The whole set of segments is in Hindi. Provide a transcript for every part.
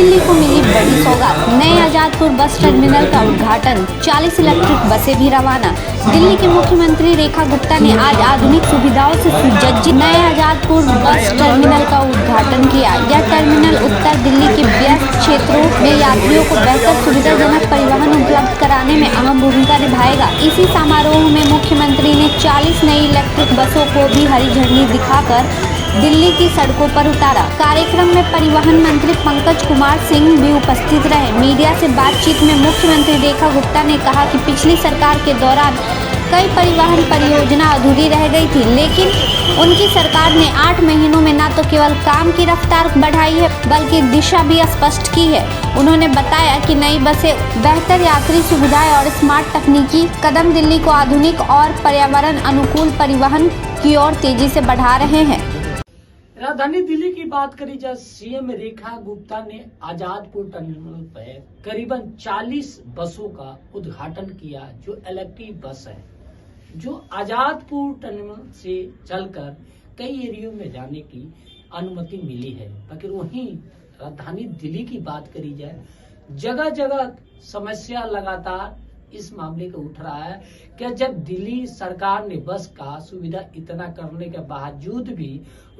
दिल्ली को मिली बड़ी सौगात, नए आजादपुर बस टर्मिनल का उद्घाटन, 40 इलेक्ट्रिक बसें भी रवाना। दिल्ली की मुख्यमंत्री रेखा गुप्ता ने आज आधुनिक सुविधाओं से सुसज्जित नए आजादपुर बस टर्मिनल का उद्घाटन किया। यह टर्मिनल उत्तर दिल्ली के व्यस्त क्षेत्रों में यात्रियों को बेहतर सुविधाजनक परिवहन उपलब्ध कराने में अहम भूमिका निभाएगा। इसी समारोह में मुख्यमंत्री ने 40 नई इलेक्ट्रिक बसों को भी हरी झंडी दिखाकर दिल्ली की सड़कों पर उतारा। कार्यक्रम में परिवहन मंत्री पंकज कुमार सिंह भी उपस्थित रहे। मीडिया से बातचीत में मुख्यमंत्री रेखा गुप्ता ने कहा कि पिछली सरकार के दौरान कई परिवहन परियोजना अधूरी रह गई थी, लेकिन उनकी सरकार ने 8 महीनों में न तो केवल काम की रफ्तार बढ़ाई है, बल्कि दिशा भी स्पष्ट की है। उन्होंने बताया कि नई बसें, बेहतर यात्री सुविधाएं और स्मार्ट तकनीकी कदम दिल्ली को आधुनिक और पर्यावरण अनुकूल परिवहन की ओर तेजी से बढ़ा रहे हैं। राजधानी दिल्ली की बात करी जाए, सीएम रेखा गुप्ता ने आजादपुर टर्मिनल पर करीबन 40 बसों का उद्घाटन किया, जो इलेक्ट्रिक बस है, जो आजादपुर टर्मिनल से चलकर कई एरियो में जाने की अनुमति मिली है। मगर वहीं राजधानी दिल्ली की बात करी जाए, जगह जगह समस्या लगातार इस मामले को उठ रहा है कि जब दिल्ली सरकार ने बस का सुविधा इतना करने के बावजूद भी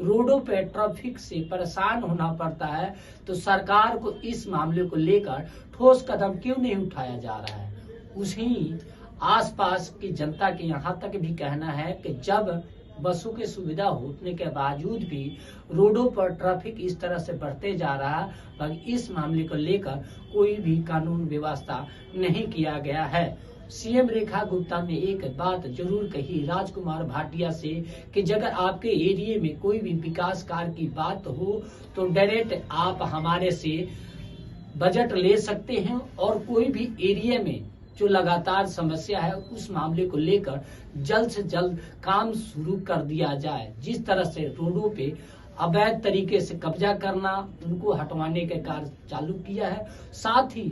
रोडों पे ट्रैफिक से परेशान होना पड़ता है, तो सरकार को इस मामले को लेकर ठोस कदम क्यों नहीं उठाया जा रहा है। उसी आसपास की जनता के यहाँ तक भी कहना है कि जब बसों की सुविधा होने के बावजूद भी रोडों पर ट्रैफिक इस तरह से बढ़ते जा रहा है, मगर इस मामले को लेकर कोई भी कानून व्यवस्था नहीं किया गया है। सीएम रेखा गुप्ता ने एक बात जरूर कही राजकुमार भाटिया से कि अगर आपके एरिया में कोई भी विकास कार्य की बात हो तो डायरेक्ट आप हमारे से बजट ले सकते हैं, और कोई भी एरिया में जो लगातार समस्या है उस मामले को लेकर जल्द से जल्द काम शुरू कर दिया जाए। जिस तरह से रोडों पे अवैध तरीके से कब्जा करना, उनको हटवाने के कार्य चालू किया है। साथ ही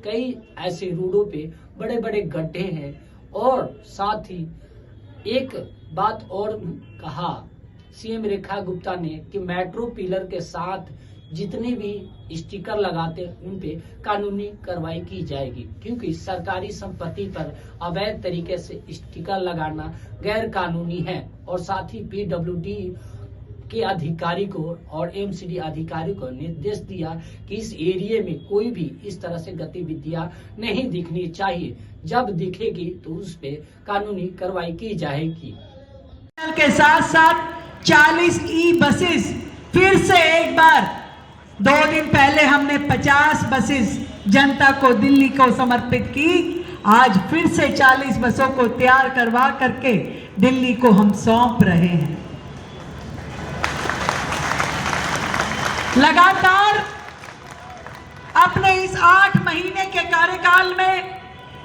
कई ऐसे रोडों पे बड़े बड़े गड्ढे हैं, और साथ ही एक बात और कहा सीएम रेखा गुप्ता ने कि मेट्रो पिलर के साथ जितने भी स्टिकर लगाते उन पे कानूनी कार्रवाई की जाएगी, क्योंकि सरकारी संपत्ति पर अवैध तरीके से स्टिकर लगाना गैर कानूनी है। और साथ ही पीडब्ल्यूडी के अधिकारी को और एमसीडी अधिकारी को निर्देश दिया कि इस एरिया में कोई भी इस तरह से गतिविधियां नहीं दिखनी चाहिए, जब दिखेगी तो उस पे कानूनी कार्रवाई की जाएगी। के साथ साथ 40 ई बसेस फिर से एक बार 2 दिन पहले हमने 50 बसेस जनता को दिल्ली को समर्पित की। आज फिर से 40 बसों को तैयार करवा करके दिल्ली को हम सौंप रहे हैं। लगातार अपने इस 8 महीने के कार्यकाल में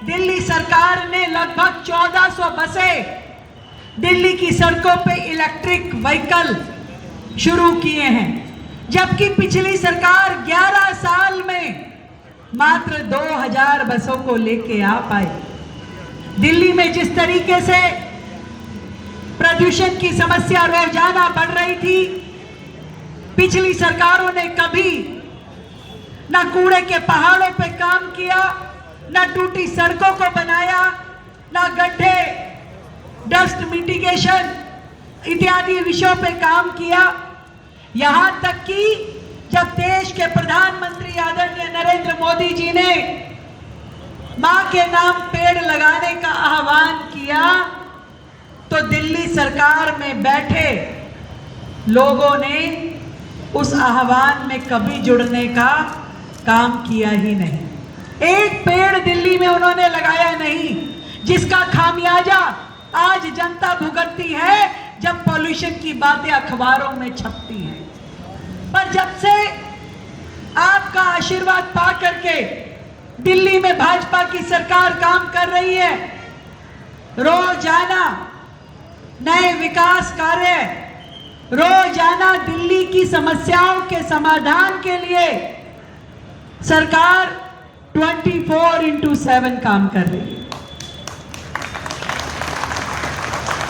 दिल्ली सरकार ने लगभग 1400 बसें दिल्ली की सड़कों पे इलेक्ट्रिक व्हीकल शुरू किए हैं, जबकि पिछली सरकार 11 साल में मात्र 2000 बसों को लेके आ पाई। दिल्ली में जिस तरीके से प्रदूषण की समस्या रोजाना बढ़ रही थी, पिछली सरकारों ने कभी न कूड़े के पहाड़ों पे काम किया, न टूटी सड़कों को बनाया, न गड्ढे, डस्ट मिटिगेशन इत्यादि विषयों पे काम किया। यहां तक कि जब देश के प्रधानमंत्री आदरणीय नरेंद्र मोदी जी ने मां के नाम पेड़ लगाने का आह्वान किया, तो दिल्ली सरकार में बैठे लोगों ने उस आह्वान में कभी जुड़ने का काम किया ही नहीं। एक पेड़ दिल्ली में उन्होंने लगाया नहीं, जिसका खामियाजा आज जनता भुगतती है जब पॉल्यूशन की बातें अखबारों में छपती हैं। पर जब से आपका आशीर्वाद पा करके दिल्ली में भाजपा की सरकार काम कर रही है, रोजाना नए विकास कार्य, रोजाना दिल्ली की समस्याओं के समाधान के लिए सरकार 24/7 काम कर रही है।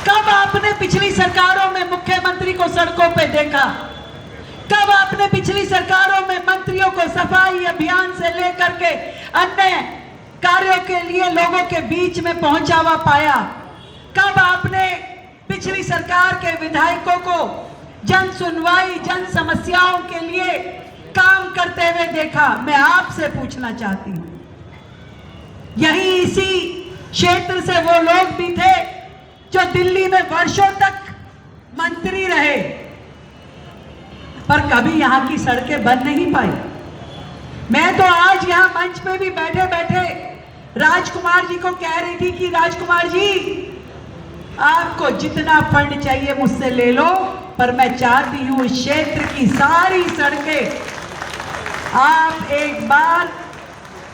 कब आपने पिछली सरकारों में मुख्यमंत्री को सड़कों पे देखा? कब आपने पिछली सरकारों में मंत्रियों को सफाई अभियान से लेकर के अन्य कार्यों के लिए लोगों के बीच में पहुंचावा पाया? कब आपने पिछली सरकार के विधायकों को जन सुनवाई, जन समस्याओं के लिए काम करते हुए देखा? मैं आपसे पूछना चाहती हूं। यही इसी क्षेत्र से वो लोग भी थे जो दिल्ली में वर्षों तक मंत्री रहे, पर कभी यहां की सड़कें बन नहीं पाई। मैं तो आज यहां मंच पे भी बैठे बैठे राजकुमार जी को कह रही थी कि राजकुमार जी, आपको जितना फंड चाहिए मुझसे ले लो, पर मैं चाहती हूं इस क्षेत्र की सारी सड़कें आप एक बार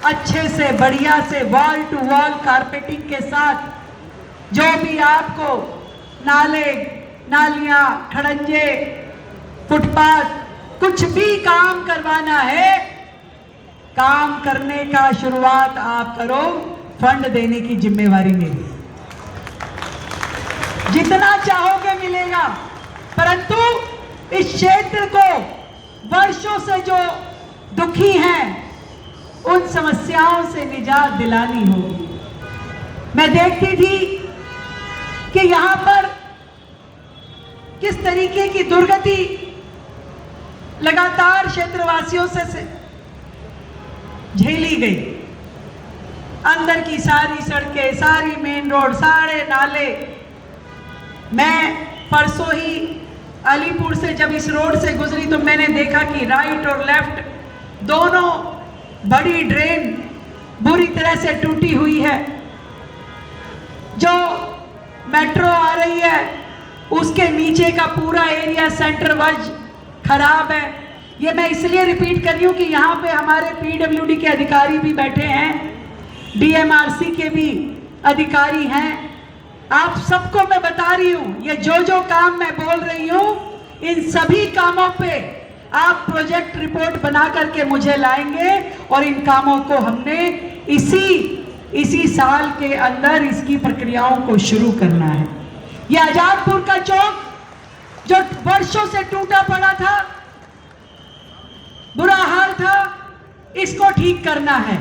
अच्छे से बढ़िया से वॉल टू वॉल कारपेटिंग के साथ, जो भी आपको नाले, नालियां, खड़ंजे, फुटपाथ, कुछ भी काम करवाना है, काम करने का शुरुआत आप करो, फंड देने की जिम्मेवारी मेरी। जितना चाहोगे मिलेगा, परंतु इस क्षेत्र को वर्षों से जो दुखी हैं उन समस्याओं से निजात दिलानी होगी। मैं देखती थी कि यहां पर किस तरीके की दुर्गति लगातार क्षेत्रवासियों से झेली गई। अंदर की सारी सड़कें, सारी मेन रोड, सारे नाले। मैं परसों ही अलीपुर से जब इस रोड से गुजरी तो मैंने देखा कि राइट और लेफ्ट दोनों बड़ी ड्रेन बुरी तरह से टूटी हुई है। जो मेट्रो आ रही है उसके नीचे का पूरा एरिया सेंटर वर्ज खराब है। ये मैं इसलिए रिपीट कर रही हूँ कि यहाँ पे हमारे पीडब्ल्यूडी के अधिकारी भी बैठे हैं, डीएमआरसी के भी अधिकारी हैं। आप सबको मैं बता रही हूँ, ये जो काम मैं बोल रही हूँ, इन सभी कामों पे आप प्रोजेक्ट रिपोर्ट बना करके मुझे लाएंगे और इन कामों को हमने इसी साल के अंदर इसकी प्रक्रियाओं को शुरू करना है। ये आजादपुर का चौक जो वर्षों से टूटा पड़ा था, बुरा हाल था, इसको ठीक करना है।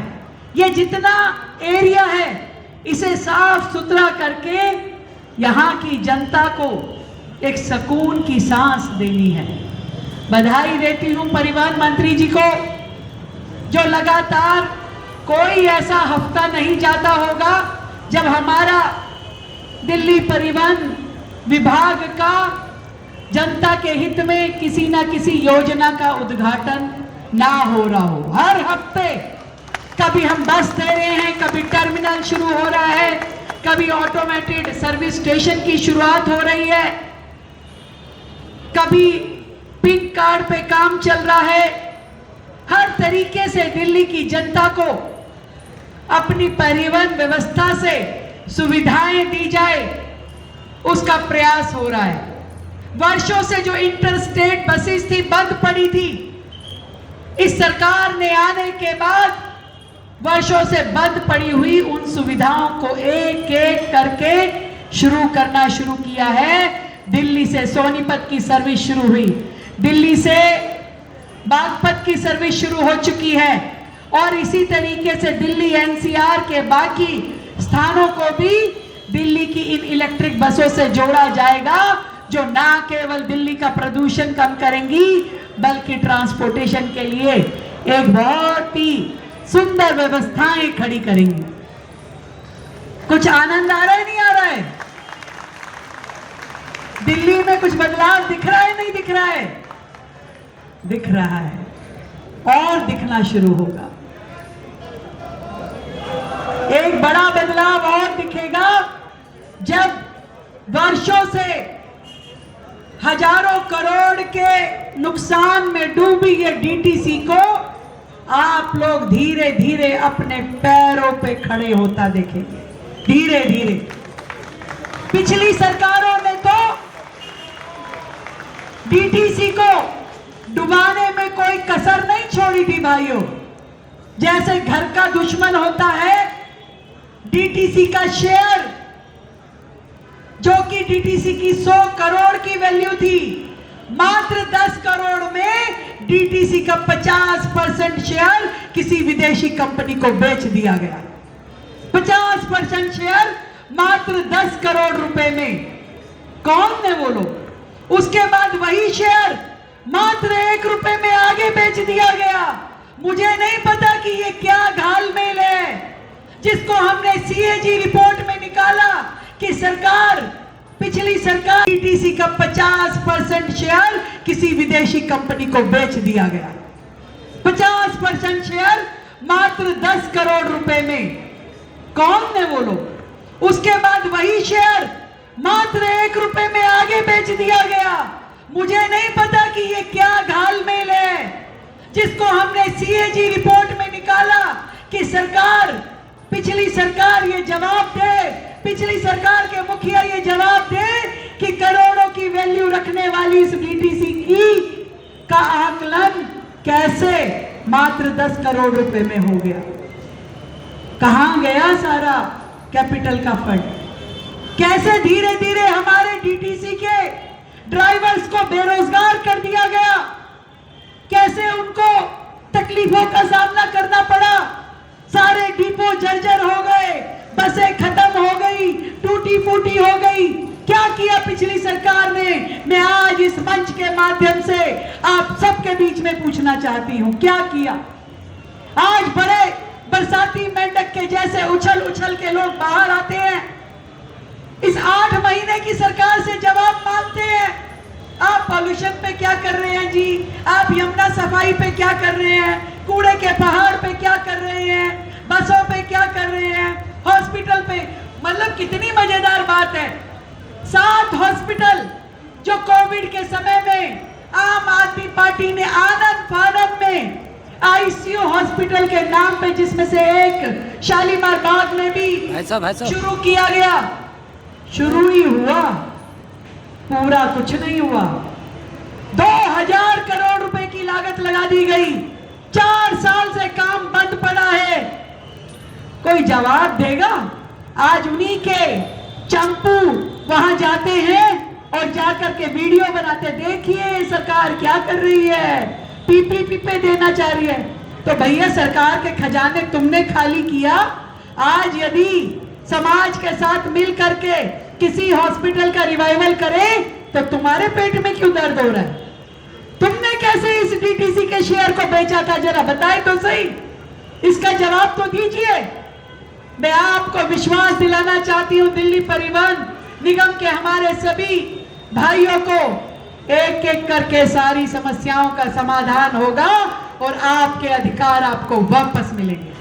ये जितना एरिया है इसे साफ सुथरा करके यहाँ की जनता को एक सुकून की सांस देनी है। बधाई देती हूँ परिवहन मंत्री जी को, जो लगातार कोई ऐसा हफ्ता नहीं जाता होगा जब हमारा दिल्ली परिवहन विभाग का जनता के हित में किसी ना किसी योजना का उद्घाटन ना हो रहा हो। हर हफ्ते कभी हम बस दे रहे हैं, कभी टर्मिनल शुरू हो रहा है, कभी ऑटोमेटेड सर्विस स्टेशन की शुरुआत हो रही है, कभी पिंक कार्ड पे काम चल रहा है। हर तरीके से दिल्ली की जनता को अपनी परिवहन व्यवस्था से सुविधाएं दी जाए, उसका प्रयास हो रहा है। वर्षों से जो इंटरस्टेट बसेस थी, बंद पड़ी थी, इस सरकार ने आने के बाद वर्षों से बंद पड़ी हुई उन सुविधाओं को एक एक करके शुरू करना शुरू किया है। दिल्ली से सोनीपत की सर्विस शुरू हुई, दिल्ली से बागपत की सर्विस शुरू हो चुकी है और इसी तरीके से दिल्ली एनसीआर के बाकी स्थानों को भी दिल्ली की इन इलेक्ट्रिक बसों से जोड़ा जाएगा, जो ना केवल दिल्ली का प्रदूषण कम करेंगी बल्कि ट्रांसपोर्टेशन के लिए एक बहुत ही सुंदर व्यवस्थाएं खड़ी करेंगी। कुछ आनंद आ रहा है, नहीं आ रहा है? दिल्ली में कुछ बदलाव दिख रहा है, नहीं दिख रहा है? दिख रहा है और दिखना शुरू होगा। एक बड़ा बदलाव और दिखेगा जब वर्षों से हजारों करोड़ के नुकसान में डूबी ये डीटीसी को आप लोग धीरे धीरे अपने पैरों पे खड़े होता देखेंगे। धीरे धीरे पिछली सरकारों ने तो डीटीसी को डुबाने में कोई कसर नहीं छोड़ी थी भाइयों। जैसे घर का दुश्मन होता है, डीटीसी का शेयर जो कि डीटीसी की 100 करोड़ की वैल्यू थी, मात्र 10 करोड़ में डीटीसी का 50% शेयर किसी विदेशी कंपनी को बेच दिया गया। 50% शेयर मात्र 10 करोड़ रुपए में। कौन है वो लोग? उसके बाद वही शेयर मात्र 1 रुपए में आगे बेच दिया गया। मुझे नहीं पता कि ये क्या घालमेल है, जिसको हमने सीएजी रिपोर्ट में निकाला कि सरकार, पिछली सरकार, डीटीसी का 50% शेयर किसी विदेशी कंपनी को बेच दिया गया। 50% शेयर मात्र 10 करोड़ रुपए में। कौन है वो लोग? उसके बाद वही शेयर मात्र 1 रुपए में आगे बेच दिया गया। मुझे नहीं पता कि ये क्या घालमेल है, जिसको हमने सीएजी रिपोर्ट में निकाला कि सरकार, पिछली सरकार ये जवाब दे, पिछली सरकार के मुखिया ये जवाब दे कि करोड़ों की वैल्यू रखने वाली इस डीटीसी की का आकलन कैसे मात्र 10 करोड़ रुपए में हो गया। कहां गया सारा कैपिटल का फंड? कैसे धीरे धीरे हमारे डीटीसी के ड्राइवर्स को बेरोजगार कर दिया गया, कैसे उनको तकलीफों का सामना करना पड़ा। सारे डिपो जर्जर हो गए, बसें खत्म हो गई, टूटी फूटी हो गई। क्या किया पिछली सरकार ने? मैं आज इस मंच के माध्यम से आप सबके बीच में पूछना चाहती हूं, क्या किया? आज बड़े बरसाती मेंढक के जैसे उछल उछल के लोग बाहर आते हैं, इस 8 महीने की सरकार से जवाब मांगते हैं। आप पॉल्यूशन पे क्या कर रहे हैं जी? आप यमुना सफाई पे क्या कर रहे हैं? कूड़े के पहाड़ पे क्या कर रहे हैं? बसों पे क्या कर रहे हैं? हॉस्पिटल पे, मतलब कितनी मजेदार बात है। 7 हॉस्पिटल जो कोविड के समय में आम आदमी पार्टी ने आनंद फानंद में आईसीयू हॉस्पिटल के नाम पे, जिसमें से एक शालीमार बाग में भी शुरू किया गया, शुरू ही हुआ, पूरा कुछ नहीं हुआ। 2000 करोड़ रुपए की लागत लगा दी गई, 4 साल से काम बंद पड़ा है। कोई जवाब देगा? आज उन्हीं के चंपू वहां जाते हैं और जाकर के वीडियो बनाते, देखिए सरकार क्या कर रही है, पीपीपी पे देना चाह रही है। तो भैया सरकार के खजाने तुमने खाली किया। आज यदि समाज के साथ मिल करके किसी हॉस्पिटल का रिवाइवल करें तो तुम्हारे पेट में क्यों दर्द हो रहा है? तुमने कैसे इस डीटीसी के शेयर को बेचा था, जरा बताए तो सही, इसका जवाब तो दीजिए। मैं आपको विश्वास दिलाना चाहती हूं, दिल्ली परिवहन निगम के हमारे सभी भाइयों को एक एक करके सारी समस्याओं का समाधान होगा और आपके अधिकार आपको वापस मिलेंगे।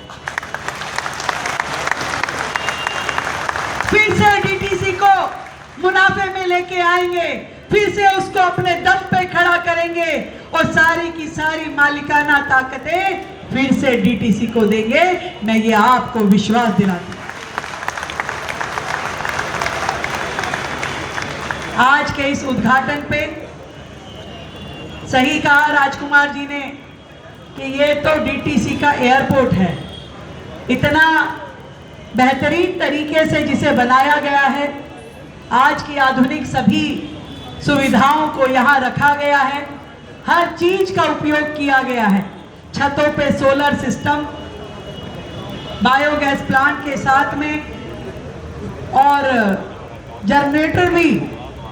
फिर से डीटीसी को मुनाफे में लेके आएंगे, फिर से उसको अपने दम पे खड़ा करेंगे और सारी की सारी मालिकाना ताकतें फिर से डीटीसी को देंगे। मैं ये आपको विश्वास दिलाती हूं। आज के इस उद्घाटन पे सही कहा राजकुमार जी ने कि ये तो डीटीसी का एयरपोर्ट है। इतना बेहतरीन तरीके से जिसे बनाया गया है, आज की आधुनिक सभी सुविधाओं को यहाँ रखा गया है, हर चीज का उपयोग किया गया है। छतों पे सोलर सिस्टम, बायोगैस प्लांट के साथ में, और जनरेटर भी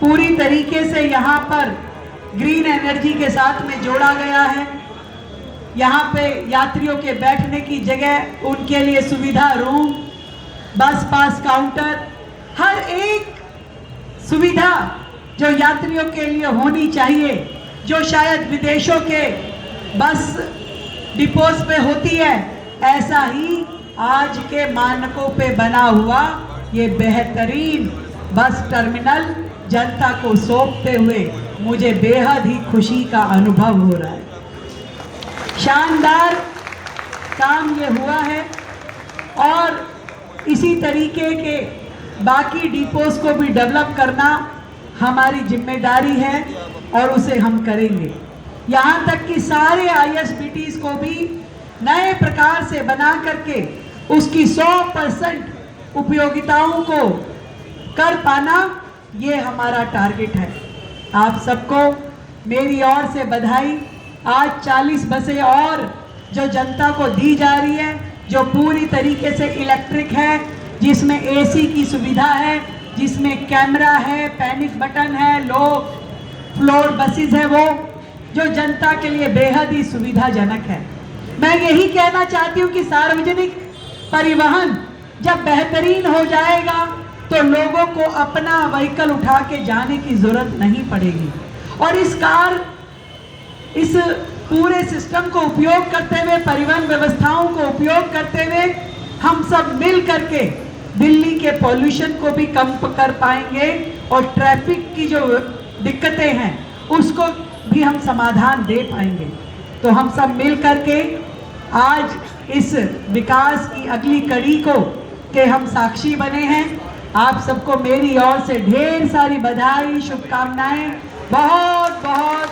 पूरी तरीके से यहाँ पर ग्रीन एनर्जी के साथ में जोड़ा गया है। यहाँ पे यात्रियों के बैठने की जगह, उनके लिए सुविधा रूम, बस पास काउंटर, हर एक सुविधा जो यात्रियों के लिए होनी चाहिए, जो शायद विदेशों के बस डिपोज पे होती है, ऐसा ही आज के मानकों पे बना हुआ ये बेहतरीन बस टर्मिनल जनता को सौंपते हुए मुझे बेहद ही खुशी का अनुभव हो रहा है। शानदार काम ये हुआ है और इसी तरीके के बाकी डिपोज को भी डेवलप करना हमारी जिम्मेदारी है और उसे हम करेंगे। यहाँ तक कि सारे ISBTs को भी नए प्रकार से बना करके उसकी 100% उपयोगिताओं को कर पाना, ये हमारा टारगेट है। आप सबको मेरी ओर से बधाई। आज 40 बसें और जो जनता को दी जा रही है, जो पूरी तरीके से इलेक्ट्रिक है, जिसमें एसी की सुविधा है, जिसमें कैमरा है, पैनिक बटन है, लो फ्लोर बसेस है, वो जो जनता के लिए बेहद ही सुविधाजनक है। मैं यही कहना चाहती हूँ कि सार्वजनिक परिवहन जब बेहतरीन हो जाएगा तो लोगों को अपना व्हीकल उठा के जाने की जरूरत नहीं पड़ेगी। और इस पूरे सिस्टम को उपयोग करते हुए, परिवहन व्यवस्थाओं को उपयोग करते हुए हम सब मिल करके दिल्ली के पॉल्यूशन को भी कम कर पाएंगे और ट्रैफिक की जो दिक्कतें हैं उसको भी हम समाधान दे पाएंगे। तो हम सब मिल करके आज इस विकास की अगली कड़ी को के हम साक्षी बने हैं। आप सबको मेरी ओर से ढेर सारी बधाई, शुभकामनाएं। बहुत बहुत